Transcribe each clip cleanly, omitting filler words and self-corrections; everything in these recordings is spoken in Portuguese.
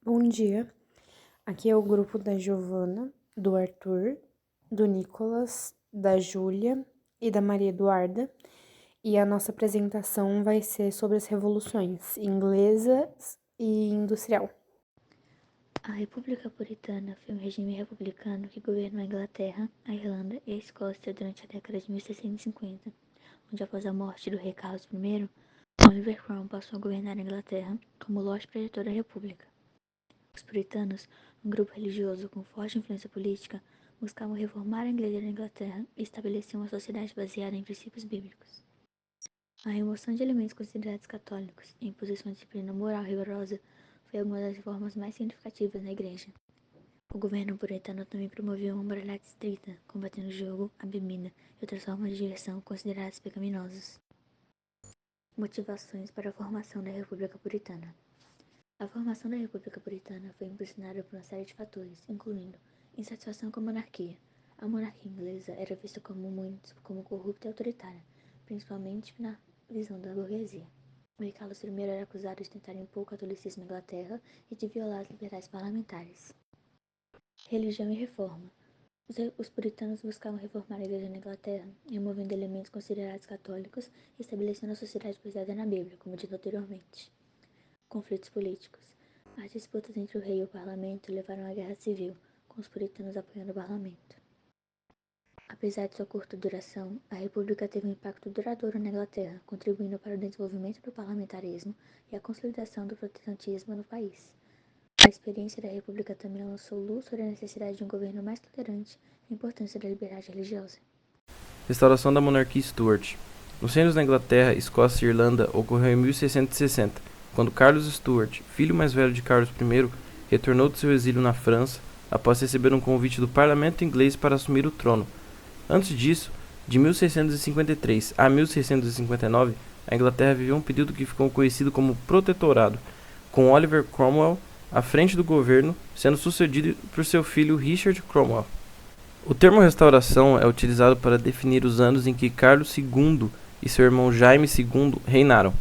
Bom dia, aqui é o grupo da Giovana, do Arthur, do Nicolas, da Júlia e da Maria Eduarda, e a nossa apresentação vai ser sobre as revoluções inglesa e industrial. A República Puritana foi um regime republicano que governou a Inglaterra, a Irlanda e a Escócia durante a década de 1650, onde após a morte do rei Carlos I, Oliver Cromwell passou a governar a Inglaterra como Lorde Protetor da República. Os puritanos, um grupo religioso com forte influência política, buscavam reformar a Igreja da Inglaterra e estabelecer uma sociedade baseada em princípios bíblicos. A remoção de elementos considerados católicos e a imposição de disciplina moral rigorosa foi uma das reformas mais significativas na Igreja. O governo puritano também promoveu uma moralidade estrita, combatendo o jogo, a bebida e outras formas de diversão consideradas pecaminosas. Motivações para a formação da República Puritana. A formação da República Puritana foi impulsionada por uma série de fatores, incluindo insatisfação com a monarquia. A monarquia inglesa era vista como muitos como corrupta e autoritária, principalmente na visão da burguesia. O rei Carlos I era acusado de tentar impor o catolicismo na Inglaterra e de violar as liberdades parlamentares. Religião e reforma. Os puritanos buscavam reformar a Igreja na Inglaterra, removendo elementos considerados católicos e estabelecendo a sociedade baseada na Bíblia, como dito anteriormente. Conflitos políticos. As disputas entre o rei e o parlamento levaram à guerra civil, com os puritanos apoiando o parlamento. Apesar de sua curta duração, a República teve um impacto duradouro na Inglaterra, contribuindo para o desenvolvimento do parlamentarismo e a consolidação do protestantismo no país. A experiência da República também lançou luz sobre a necessidade de um governo mais tolerante e a importância da liberdade religiosa. Restauração da monarquia Stuart. Nos reinos da Inglaterra, Escócia e Irlanda ocorreu em 1660, quando Carlos Stuart, filho mais velho de Carlos I, retornou de seu exílio na França após receber um convite do parlamento inglês para assumir o trono. Antes disso, de 1653 a 1659, a Inglaterra viveu um período que ficou conhecido como Protetorado, com Oliver Cromwell à frente do governo, sendo sucedido por seu filho Richard Cromwell. O termo restauração é utilizado para definir os anos em que Carlos II e seu irmão Jaime II reinaram.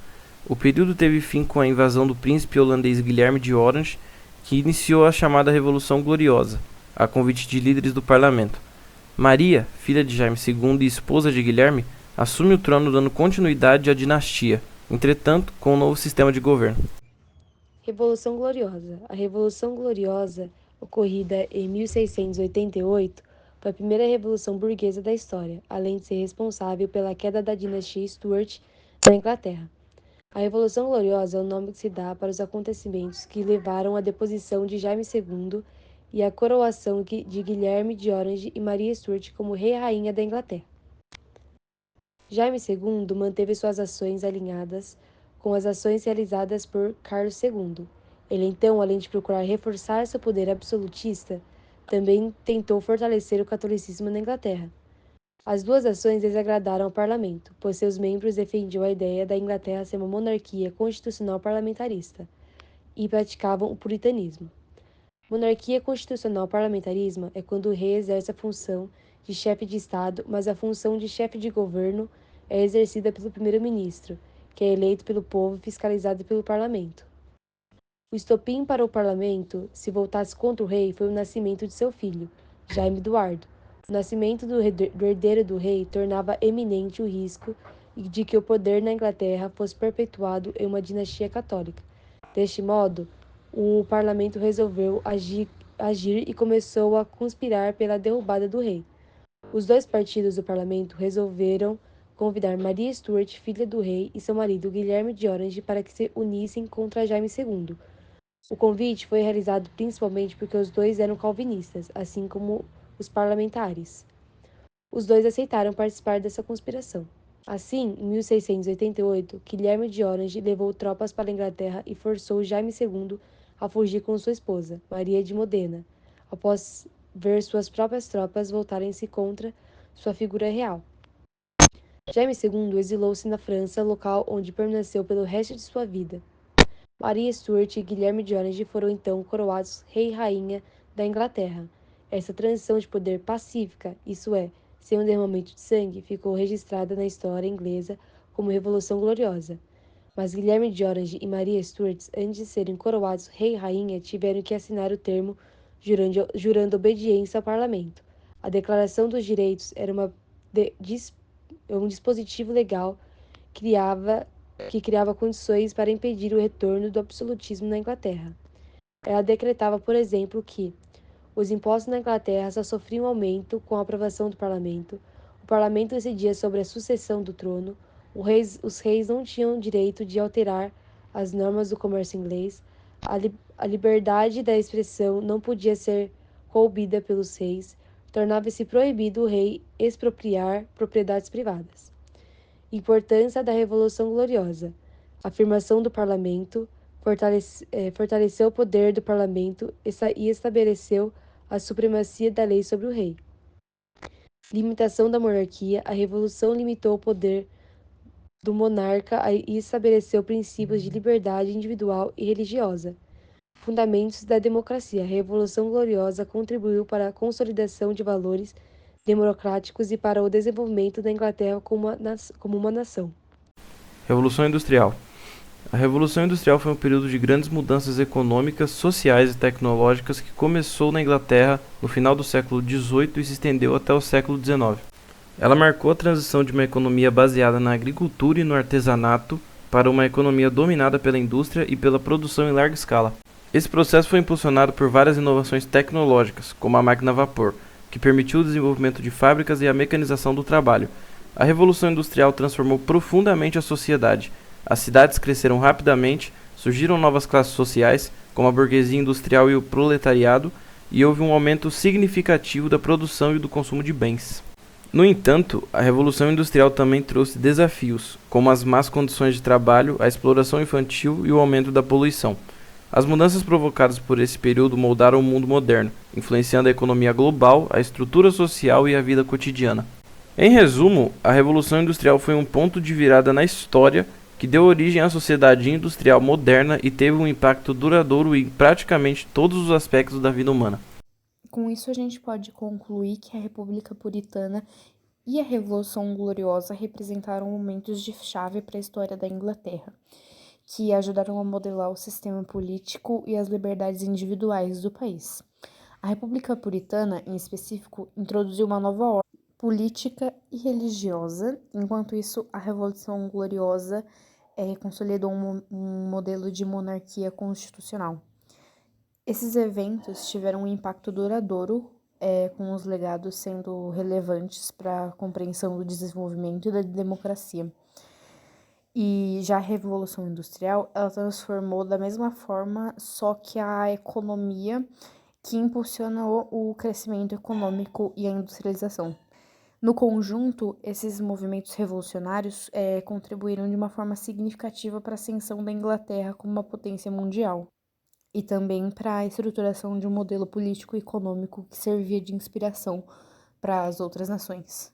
O período teve fim com a invasão do príncipe holandês Guilherme de Orange, que iniciou a chamada Revolução Gloriosa, a convite de líderes do parlamento. Maria, filha de Jaime II e esposa de Guilherme, assume o trono dando continuidade à dinastia, entretanto com um novo sistema de governo. Revolução Gloriosa. A Revolução Gloriosa, ocorrida em 1688, foi a primeira revolução burguesa da história, além de ser responsável pela queda da dinastia Stuart na Inglaterra. A Revolução Gloriosa é o nome que se dá para os acontecimentos que levaram à deposição de Jaime II e à coroação de Guilherme de Orange e Maria Stuart como rei e rainha da Inglaterra. Jaime II manteve suas ações alinhadas com as ações realizadas por Carlos II. Ele então, além de procurar reforçar seu poder absolutista, também tentou fortalecer o catolicismo na Inglaterra. As duas ações desagradaram ao parlamento, pois seus membros defendiam a ideia da Inglaterra ser uma monarquia constitucional parlamentarista e praticavam o puritanismo. Monarquia constitucional parlamentarismo é quando o rei exerce a função de chefe de Estado, mas a função de chefe de governo é exercida pelo primeiro-ministro, que é eleito pelo povo e fiscalizado pelo parlamento. O estopim para o parlamento se voltasse contra o rei foi o nascimento de seu filho, Jaime Eduardo. O nascimento do herdeiro do rei tornava eminente o risco de que o poder na Inglaterra fosse perpetuado em uma dinastia católica. Deste modo, o parlamento resolveu agir e começou a conspirar pela derrubada do rei. Os dois partidos do parlamento resolveram convidar Maria Stuart, filha do rei, e seu marido Guilherme de Orange para que se unissem contra Jaime II. O convite foi realizado principalmente porque os dois eram calvinistas, assim como os parlamentares. Os dois aceitaram participar dessa conspiração. Assim, em 1688, Guilherme de Orange levou tropas para a Inglaterra e forçou Jaime II a fugir com sua esposa, Maria de Modena, após ver suas próprias tropas voltarem-se contra sua figura real. Jaime II exilou-se na França, local onde permaneceu pelo resto de sua vida. Maria Stuart e Guilherme de Orange foram então coroados rei e rainha da Inglaterra. Essa transição de poder pacífica, isso é, sem um derramamento de sangue, ficou registrada na história inglesa como Revolução Gloriosa. mas Guilherme de Orange e Maria Stuart, antes de serem coroados rei e rainha, tiveram que assinar o termo jurando obediência ao parlamento. A Declaração dos Direitos era um dispositivo legal que criava condições para impedir o retorno do absolutismo na Inglaterra. Ela decretava, por exemplo, que os impostos na Inglaterra só sofriam aumento com a aprovação do parlamento. O parlamento decidia sobre a sucessão do trono. Os reis não tinham direito de alterar as normas do comércio inglês. A liberdade da expressão não podia ser coibida pelos reis. Tornava-se proibido o rei expropriar propriedades privadas. Importância da Revolução Gloriosa. Afirmação do parlamento. Fortaleceu o poder do parlamento e estabeleceu a supremacia da lei sobre o rei. Limitação da monarquia. A Revolução limitou o poder do monarca e estabeleceu princípios de liberdade individual e religiosa. Fundamentos da democracia. A Revolução Gloriosa contribuiu para a consolidação de valores democráticos e para o desenvolvimento da Inglaterra como uma nação. Revolução Industrial. A Revolução Industrial foi um período de grandes mudanças econômicas, sociais e tecnológicas que começou na Inglaterra no final do século XVIII e se estendeu até o século XIX. Ela marcou a transição de uma economia baseada na agricultura e no artesanato para uma economia dominada pela indústria e pela produção em larga escala. Esse processo foi impulsionado por várias inovações tecnológicas, como a máquina a vapor, que permitiu o desenvolvimento de fábricas e a mecanização do trabalho. A Revolução Industrial transformou profundamente a sociedade. As cidades cresceram rapidamente, surgiram novas classes sociais, como a burguesia industrial e o proletariado, e houve um aumento significativo da produção e do consumo de bens. No entanto, a Revolução Industrial também trouxe desafios, como as más condições de trabalho, a exploração infantil e o aumento da poluição. As mudanças provocadas por esse período moldaram o mundo moderno, influenciando a economia global, a estrutura social e a vida cotidiana. Em resumo, a Revolução Industrial foi um ponto de virada na história que deu origem à sociedade industrial moderna e teve um impacto duradouro em praticamente todos os aspectos da vida humana. Com isso, a gente pode concluir que a República Puritana e a Revolução Gloriosa representaram momentos de chave para a história da Inglaterra, que ajudaram a modelar o sistema político e as liberdades individuais do país. A República Puritana, em específico, introduziu uma nova ordem política e religiosa, enquanto isso, a Revolução Gloriosa consolidou um modelo de monarquia constitucional. Esses eventos tiveram um impacto duradouro, com os legados sendo relevantes para a compreensão do desenvolvimento e da democracia. E já a Revolução Industrial, ela transformou da mesma forma, só que a economia que impulsionou o crescimento econômico e a industrialização. No conjunto, esses movimentos revolucionários contribuíram de uma forma significativa para a ascensão da Inglaterra como uma potência mundial e também para a estruturação de um modelo político e econômico que servia de inspiração para as outras nações.